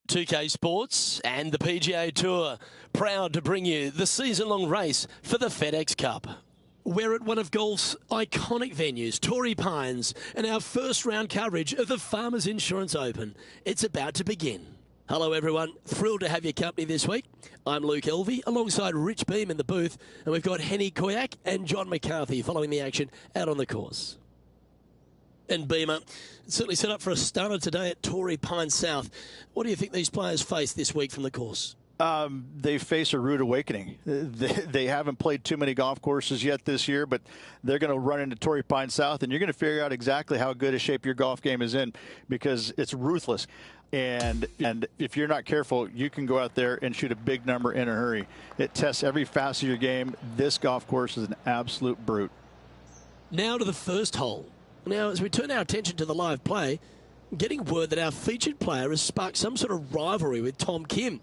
2K Sports and the PGA Tour, proud to bring you the season-long race for the FedEx Cup. We're at one of golf's iconic venues, Torrey Pines, and our first round coverage of the Farmers Insurance Open. It's about to begin. Hello everyone, thrilled to have your company this week. I'm Luke Elvey, alongside Rich Beam in the booth, and we've got Henny Koyak and John McCarthy following the action out on the course. And Beamer, certainly set up for a stunner today at Torrey Pines South. What do you think these players face this week from the course? They face a rude awakening. They haven't played too many golf courses yet this year, but they're going to run into Torrey Pines South, and you're going to figure out exactly how good a shape your golf game is in, because it's ruthless. And if you're not careful, you can go out there and shoot a big number in a hurry. It tests every facet of your game. This golf course is an absolute brute. Now to the first hole. Now, as we turn our attention to the live play, getting word that our featured player has sparked some sort of rivalry with Tom Kim.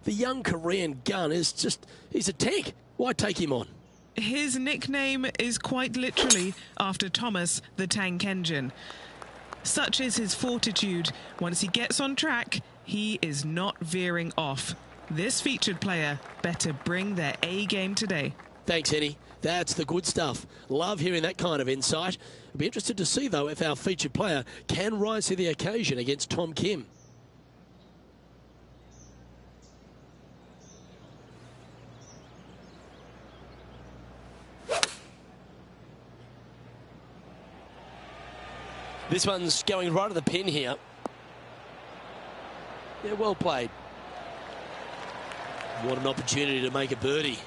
The young Korean gun he's a tank. Why take him on? His nickname is quite literally after Thomas the Tank Engine. Such is his fortitude. Once he gets on track, he is not veering off. This featured player better bring their A game today. Thanks, Henny. That's the good stuff. Love hearing that kind of insight. I'll be interested to see, though, if our featured player can rise to the occasion against Tom Kim. This one's going right at the pin here. Yeah, well played. What an opportunity to make a birdie.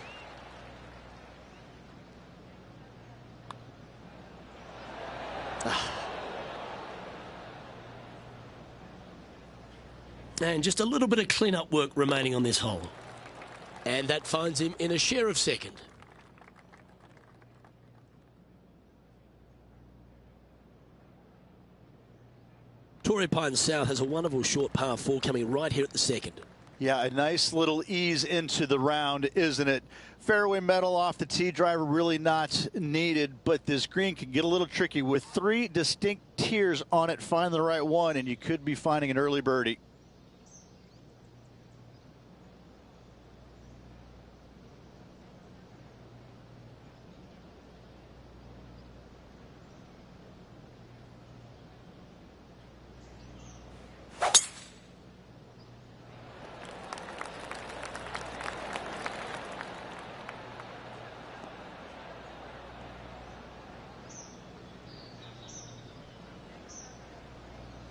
And just a little bit of clean-up work remaining on this hole. And that finds him in a share of second. Torrey Pines South has a wonderful short par 4 coming right here at the second. Yeah, a nice little ease into the round, isn't it? Fairway metal off the tee, driver really not needed, but this green can get a little tricky with 3 distinct tiers on it. Find the right one, and you could be finding an early birdie.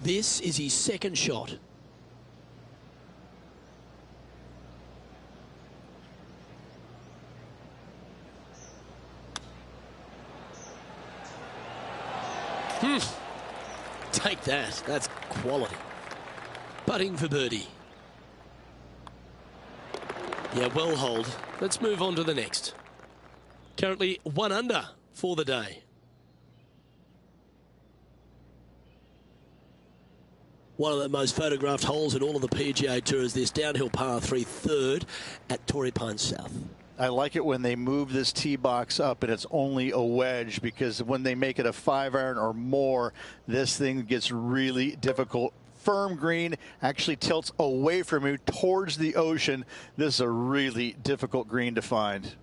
This is his second shot. Take that. That's quality. Putting for birdie. Yeah, well holed. Let's move on to the next. Currently 1 under for the day. One of the most photographed holes in all of the PGA Tour is this downhill par 3 third at Torrey Pines South. I like it when they move this tee box up and it's only a wedge, because when they make it a 5-iron or more, this thing gets really difficult. Firm green, actually tilts away from you towards the ocean. This is a really difficult green to find.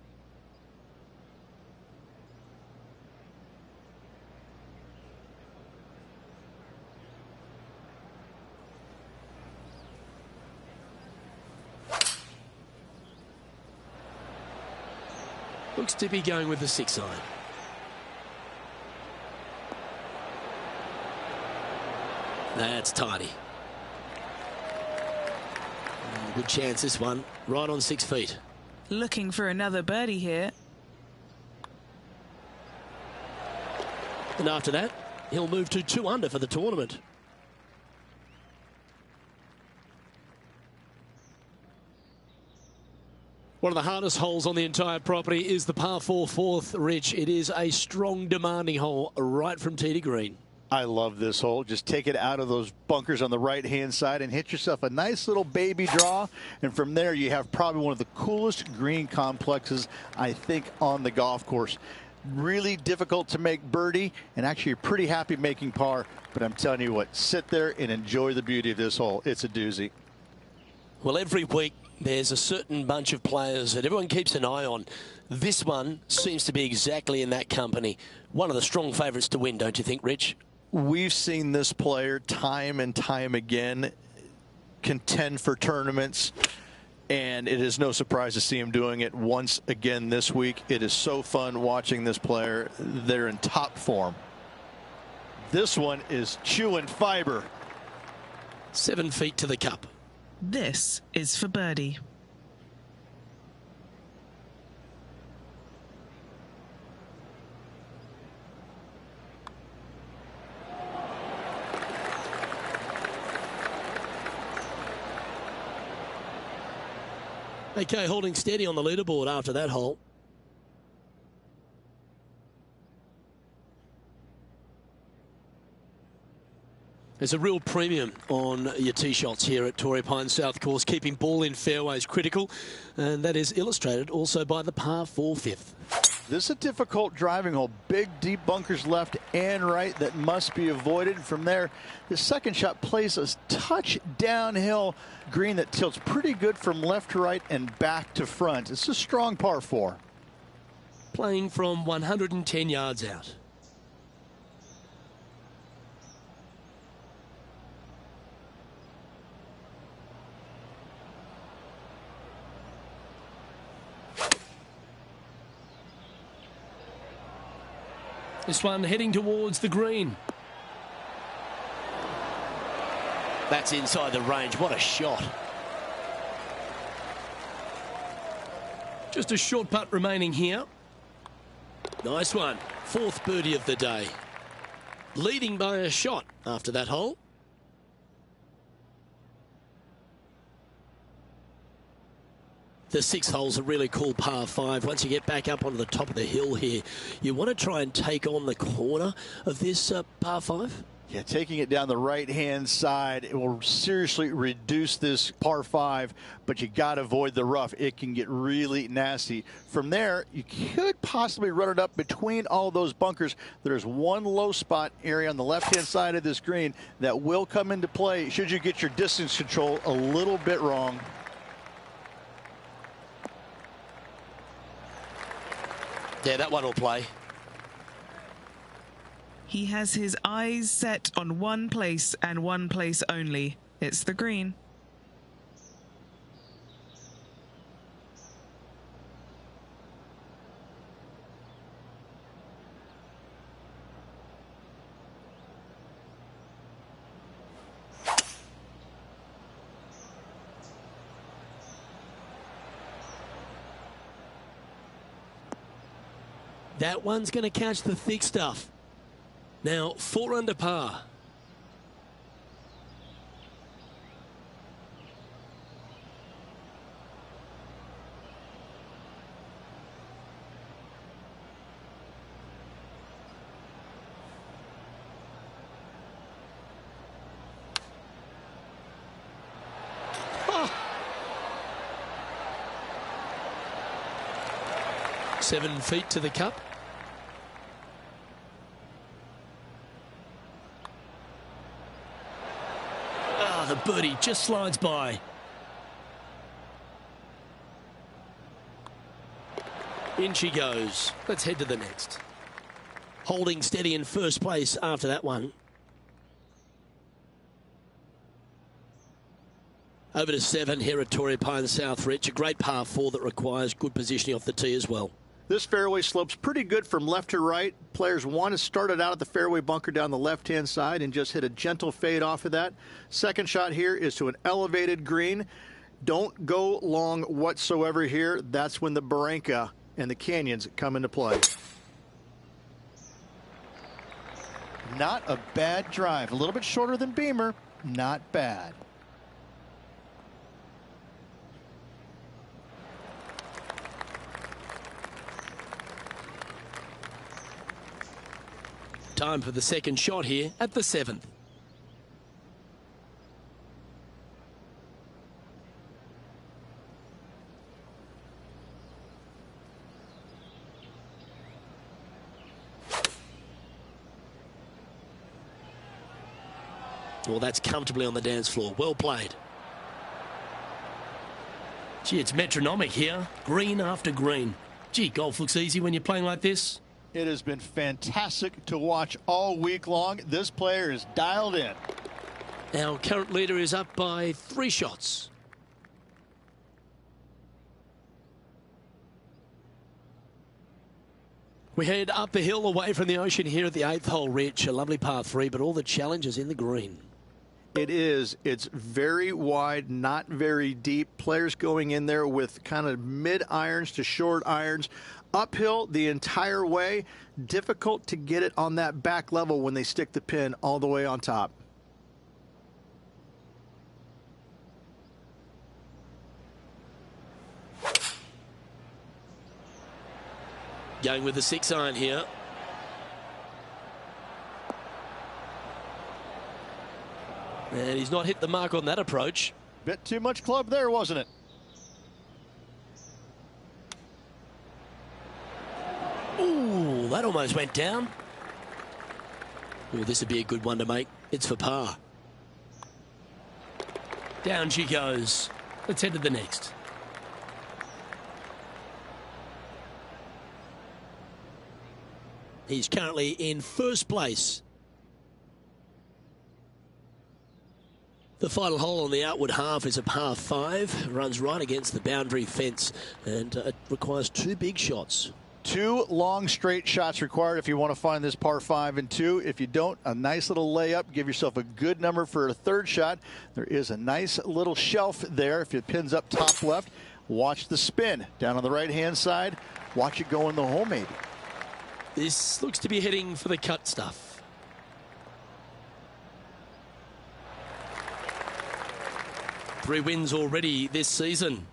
Looks to be going with the 6-iron. That's tidy. Good chance this one. Right on 6 feet. Looking for another birdie here. And after that, he'll move to 2 under for the tournament. One of the hardest holes on the entire property is the par 4 fourth, Rich. It is a strong, demanding hole right from tee to green. I love this hole. Just take it out of those bunkers on the right-hand side and hit yourself a nice little baby draw. And from there, you have probably one of the coolest green complexes, I think, on the golf course. Really difficult to make birdie, and actually you're pretty happy making par. But I'm telling you what, sit there and enjoy the beauty of this hole. It's a doozy. Well, every week there's a certain bunch of players that everyone keeps an eye on. This one seems to be exactly in that company. One of the strong favourites to win, don't you think, Rich? We've seen this player time and time again contend for tournaments, and it is no surprise to see him doing it once again this week. It is so fun watching this player. They're in top form. This one is chewing fiber. 7 feet to the cup. This is for birdie. Okay, holding steady on the leaderboard after that hole. There's a real premium on your tee shots here at Torrey Pines South Course. Keeping ball in fairways critical, and that is illustrated also by the par 4 fifth. This is a difficult driving hole. Big, deep bunkers left and right that must be avoided. From there, the second shot plays a touch downhill green that tilts pretty good from left to right and back to front. It's a strong par 4. Playing from 110 yards out. This one heading towards the green. That's inside the range. What a shot. Just a short putt remaining here. Nice one. 4th birdie of the day. Leading by a shot after that hole. The 6th hole's a really cool par 5. Once you get back up onto the top of the hill here, you want to try and take on the corner of this par 5. Yeah, taking it down the right-hand side, it will seriously reduce this par 5, but you got to avoid the rough. It can get really nasty. From there, you could possibly run it up between all those bunkers. There's one low spot area on the left-hand side of this green that will come into play should you get your distance control a little bit wrong. Yeah, that one will play. He has his eyes set on one place and one place only. It's the green. That one's going to catch the thick stuff. Now, 4 under par. Oh. 7 feet to the cup. The birdie just slides by. In she goes. Let's head to the next. Holding steady in first place after that one. Over to 7 here at Torrey Pines South, Rich. A great par 4 that requires good positioning off the tee as well. This fairway slopes pretty good from left to right. Players want to start it out at the fairway bunker down the left-hand side and just hit a gentle fade off of that. Second shot here is to an elevated green. Don't go long whatsoever here. That's when the barranca and the canyons come into play. Not a bad drive. A little bit shorter than Beamer. Not bad. Time for the second shot here at the 7th. Well, that's comfortably on the dance floor. Well played. Gee, it's metronomic here. Green after green. Gee, golf looks easy when you're playing like this. It has been fantastic to watch all week long. This player is dialed in. Our current leader is up by 3 shots. We head up the hill away from the ocean here at the 8th hole, Rich. A lovely par 3, but all the challenges in the green. It is. It's very wide, not very deep. Players going in there with kind of mid-irons to short irons. Uphill the entire way. Difficult to get it on that back level when they stick the pin all the way on top. Going with the 6-iron here. And he's not hit the mark on that approach. Bit too much club there, wasn't it? Ooh, that almost went down. Ooh, this would be a good one to make. It's for par. Down she goes. Let's head to the next. He's currently in first place. The final hole on the outward half is a par 5. Runs right against the boundary fence, and it requires 2 big shots. 2 long straight shots required if you want to find this par 5 and 2. If you don't, a nice little layup. Give yourself a good number for a 3rd shot. There is a nice little shelf there. If it pins up top left, watch the spin down on the right-hand side. Watch it go in the hole maybe. This looks to be heading for the cut stuff. Three wins already this season.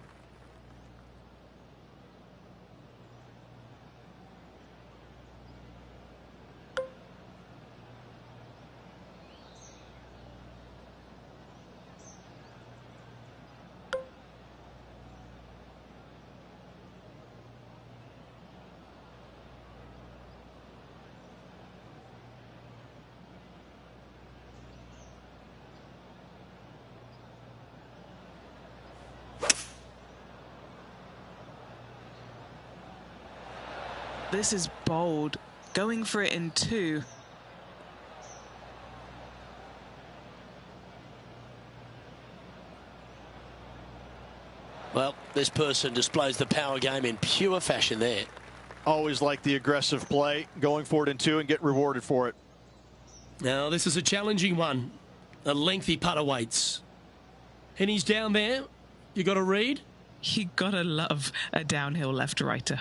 This is bold, going for it in 2. Well, this person displays the power game in pure fashion there. Always like the aggressive play, going for it in 2 and get rewarded for it. Now, this is a challenging one. A lengthy putt awaits. And he's down there. You got to read? You gotta love a downhill left-righter.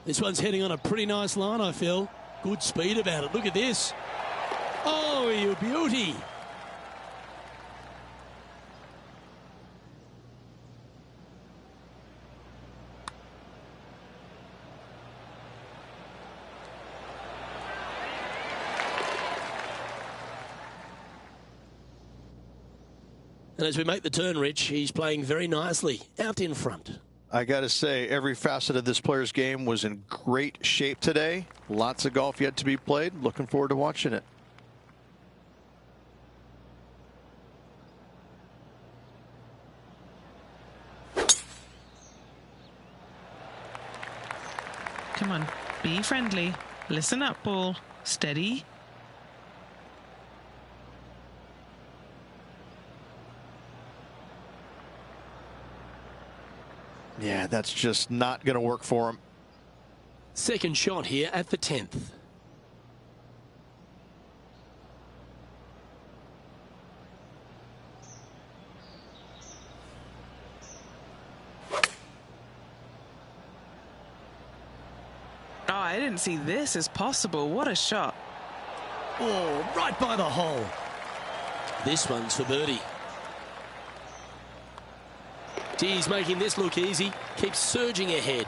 This one's heading on a pretty nice line, I feel. Good speed about it. Look at this. Oh, you beauty. And as we make the turn, Rich, he's playing very nicely out in front. I got to say, every facet of this player's game was in great shape today. Lots of golf yet to be played. Looking forward to watching it. Come on, be friendly. Listen up, ball. Steady. Yeah, that's just not going to work for him. Second shot here at the 10th. Oh, I didn't see this as possible. What a shot. Oh, right by the hole. This one's for birdie. He's making this look easy. Keeps surging ahead.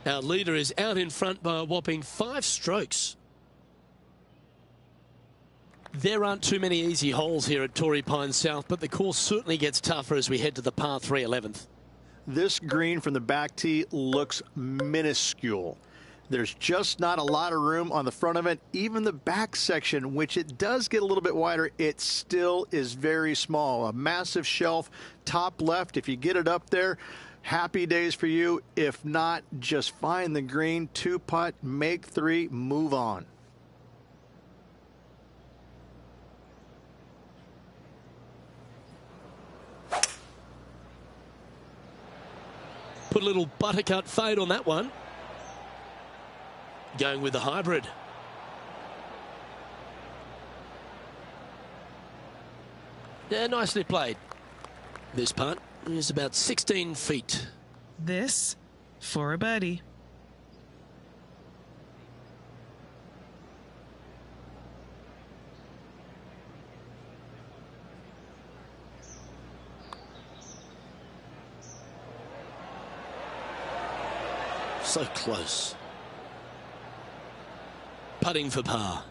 Our leader is out in front by a whopping 5 strokes. There aren't too many easy holes here at Torrey Pines South, but the course certainly gets tougher as we head to the par 3 11th. This green from the back tee looks minuscule. There's just not a lot of room on the front of it. Even the back section, which it does get a little bit wider, it still is very small. A massive shelf, top left. If you get it up there, happy days for you. If not, just find the green, 2-putt, make 3, move on. Put a little buttercut fade on that one. Going with the hybrid. Yeah, nicely played. This putt is about 16 feet. This for a birdie. So close. Putting for par.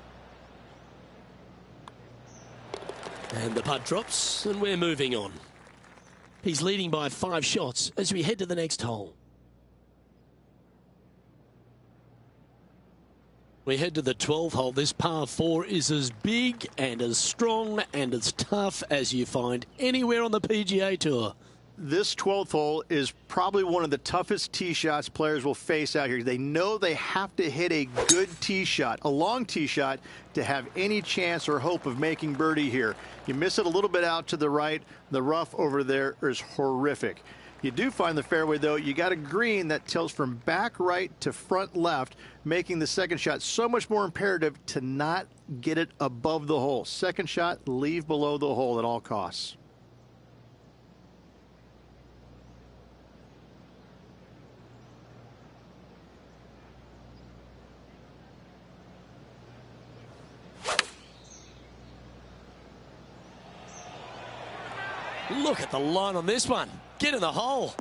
And the putt drops, and we're moving on. He's leading by 5 shots as we head to the next hole. We head to the 12th hole. This par 4 is as big and as strong and as tough as you find anywhere on the PGA Tour. This 12th hole is probably one of the toughest tee shots players will face out here. They know they have to hit a good tee shot, a long tee shot, to have any chance or hope of making birdie here. You miss it a little bit out to the right. The rough over there is horrific. You do find the fairway, though. You got a green that tilts from back right to front left, making the second shot so much more imperative to not get it above the hole. Second shot, leave below the hole at all costs. Look at the line on this one. Get in the hole.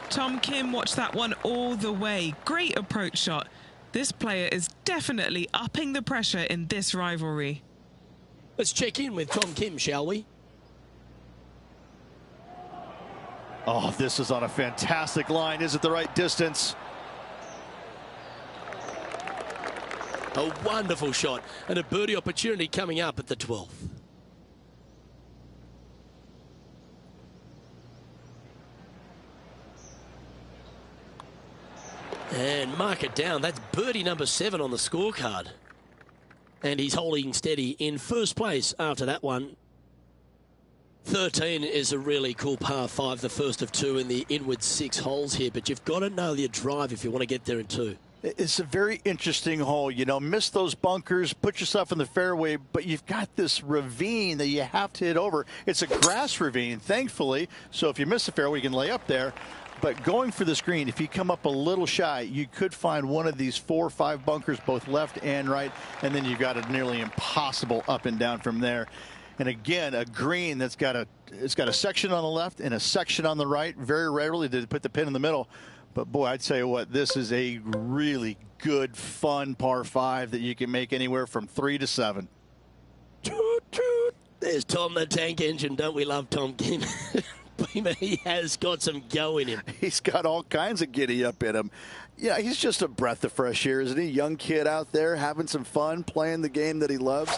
Tom Kim watched that one all the way. Great approach shot. This player is definitely upping the pressure in this rivalry. Let's check in with Tom Kim, shall we? Oh, this is on a fantastic line. Is it the right distance? A wonderful shot and a birdie opportunity coming up at the 12th. And mark it down. That's birdie number 7 on the scorecard. And he's holding steady in first place after that one. 13 is a really cool par 5, the first of 2 in the inward 6 holes here. But you've got to nail your drive if you want to get there in 2. It's a very interesting hole. You know, miss those bunkers, put yourself in the fairway, but you've got this ravine that you have to hit over. It's a grass ravine, thankfully. So if you miss the fairway, you can lay up there. But going for the green, if you come up a little shy, you could find one of these 4 or 5 bunkers, both left and right, and then you've got a nearly impossible up and down from there. And again, a green that's got a section on the left and a section on the right. Very rarely did they put the pin in the middle. But boy, I'd tell you what, this is a really good, fun par 5 that you can make anywhere from 3 to 7. Toot, toot. There's Tom the Tank Engine. Don't we love Tom Kim? He has got some go in him. He's got all kinds of giddy up in him. Yeah, he's just a breath of fresh air, isn't he? Young kid out there having some fun, playing the game that he loves.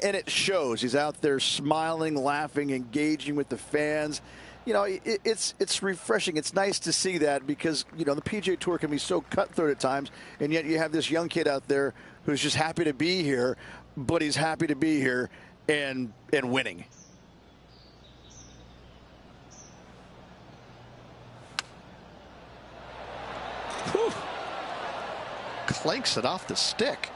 And it shows. He's out there smiling, laughing, engaging with the fans. You know, it's refreshing. It's nice to see that because, you know, the PGA Tour can be so cutthroat at times, and yet you have this young kid out there who's just happy to be here, but he's happy to be here and winning. Whew. Clanks it off the stick.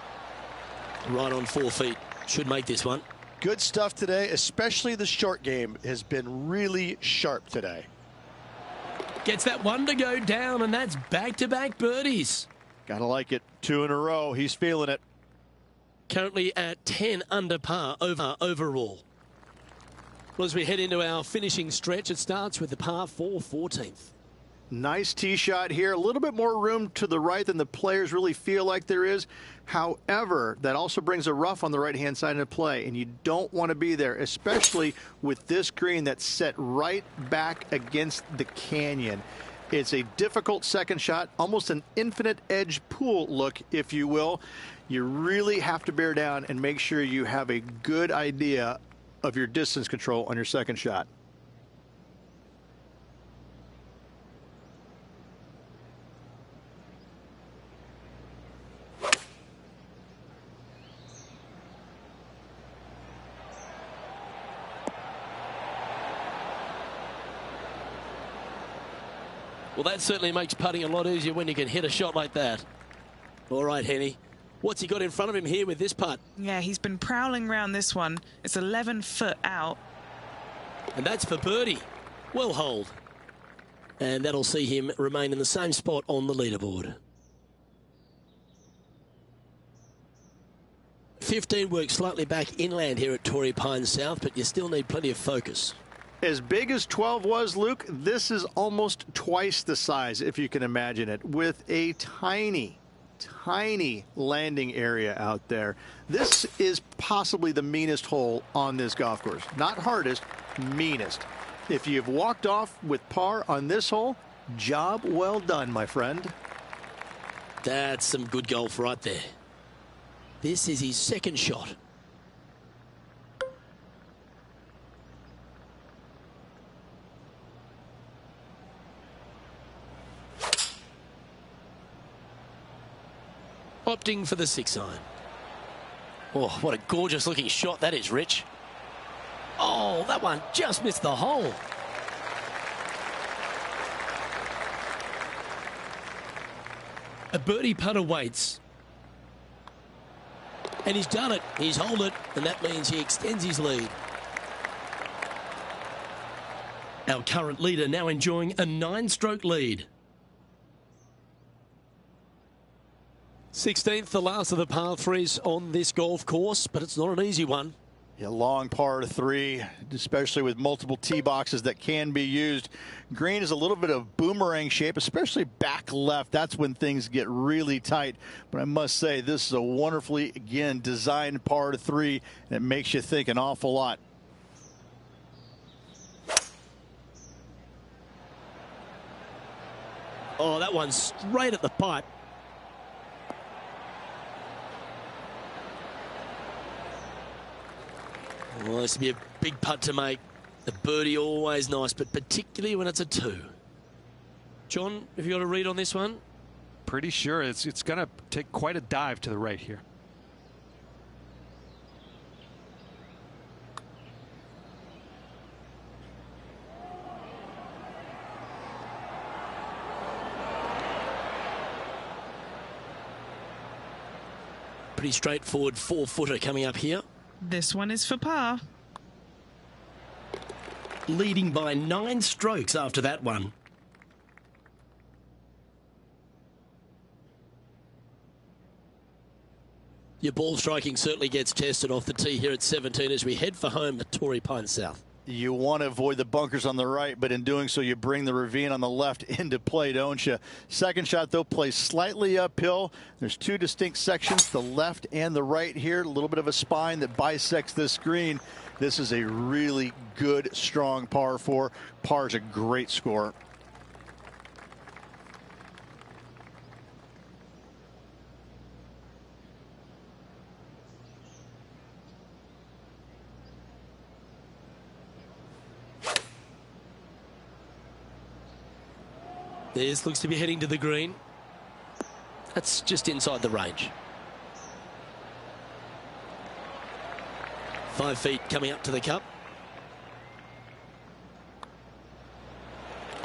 Right on 4 feet. Should make this one. Good stuff today, especially the short game has been really sharp today. Gets that one to go down, and that's back-to-back birdies. Gotta like it. 2 in a row. He's feeling it. Currently at 10 under par overall. Well, as we head into our finishing stretch, it starts with the par 4 14th. Nice tee shot here. A little bit more room to the right than the players really feel like there is. However, that also brings a rough on the right-hand side into play, and you don't want to be there, especially with this green that's set right back against the canyon. It's a difficult second shot, almost an infinite edge pool look, if you will. You really have to bear down and make sure you have a good idea of your distance control on your second shot. Well, that certainly makes putting a lot easier when you can hit a shot like that. All right, Henny. What's he got in front of him here with this putt? Yeah, he's been prowling around this one. It's 11 foot out. And that's for birdie. Well holed. And that'll see him remain in the same spot on the leaderboard. 15 works slightly back inland here at Torrey Pines South, but you still need plenty of focus. As big as 12 was, Luke, this is almost twice the size, if you can imagine it, with a tiny landing area out there. This is possibly the meanest hole on this golf course. Not hardest, meanest. If you've walked off with par on this hole, job well done, my friend. That's some good golf right there. This is his second shot. Opting for the 6-iron. Oh, what a gorgeous looking shot that is, Rich. Oh, that one just missed the hole. A birdie putt awaits. And he's done it. He's holed it, and that means he extends his lead. Our current leader now enjoying a 9-stroke lead. 16th, the last of the par threes on this golf course, but it's not an easy one. Yeah, long par 3, especially with multiple tee boxes that can be used. Green is a little bit of boomerang shape, especially back left. That's when things get really tight. But I must say, this is a wonderfully, again, designed par 3, and it makes you think an awful lot. Oh, that one's straight at the pipe. Well, this would be a big putt to make. The birdie always nice, but particularly when it's a 2. John, have you got a read on this one? Pretty sure it's going to take quite a dive to the right here. Pretty straightforward 4-footer coming up here. This one is for par. Leading by 9 strokes after that one. Your ball striking certainly gets tested off the tee here at 17 as we head for home at Torrey Pines South. You want to avoid the bunkers on the right, but in doing so, you bring the ravine on the left into play, don't you? Second shot, though, plays slightly uphill. There's 2 distinct sections, the left and the right here. A little bit of a spine that bisects this green. This is a really good, strong par 4. Par is a great score. This looks to be heading to the green. That's just inside the range. 5 feet coming up to the cup.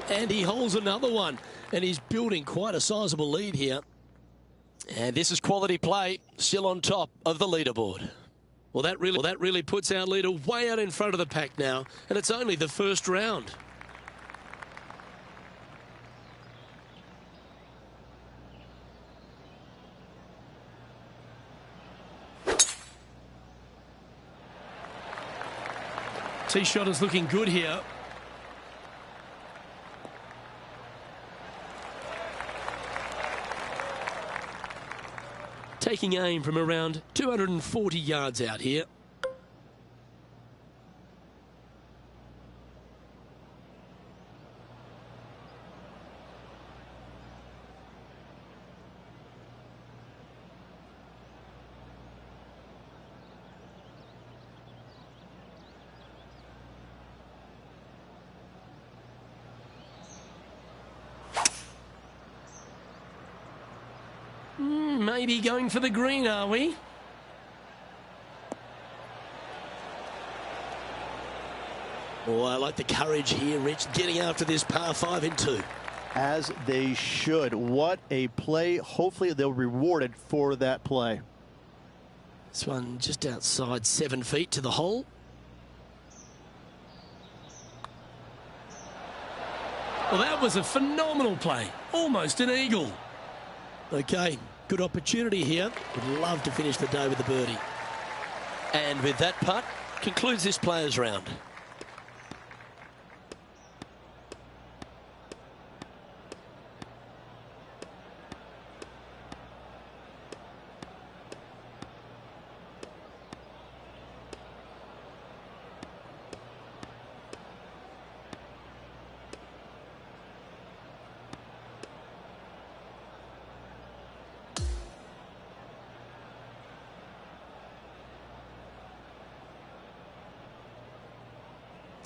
And he holds another one. And he's building quite a sizable lead here. And this is quality play, still on top of the leaderboard. Well, that really puts our leader way out in front of the pack now. And it's only the first round. Tee shot is looking good here. Taking aim from around 240 yards out here. Maybe going for the green, are we? Oh, I like the courage here, Rich, getting after this par 5 in 2. As they should. What a play. Hopefully they'll be rewarded for that play. This one just outside 7 feet to the hole. Well, that was a phenomenal play. Almost an eagle. Okay, good opportunity here. Would love to finish the day with a birdie. And with that putt, concludes this players' round.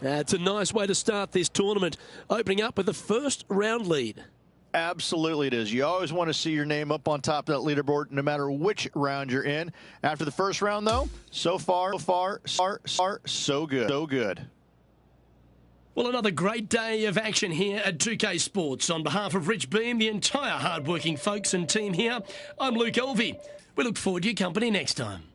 It's a nice way to start this tournament, opening up with the first round lead. Absolutely it is. You always want to see your name up on top of that leaderboard, no matter which round you're in. After the first round, though, so far, so good. So good. Well, another great day of action here at 2K Sports. On behalf of Rich Beam, the entire hard-working folks and team here, I'm Luke Elvey. We look forward to your company next time.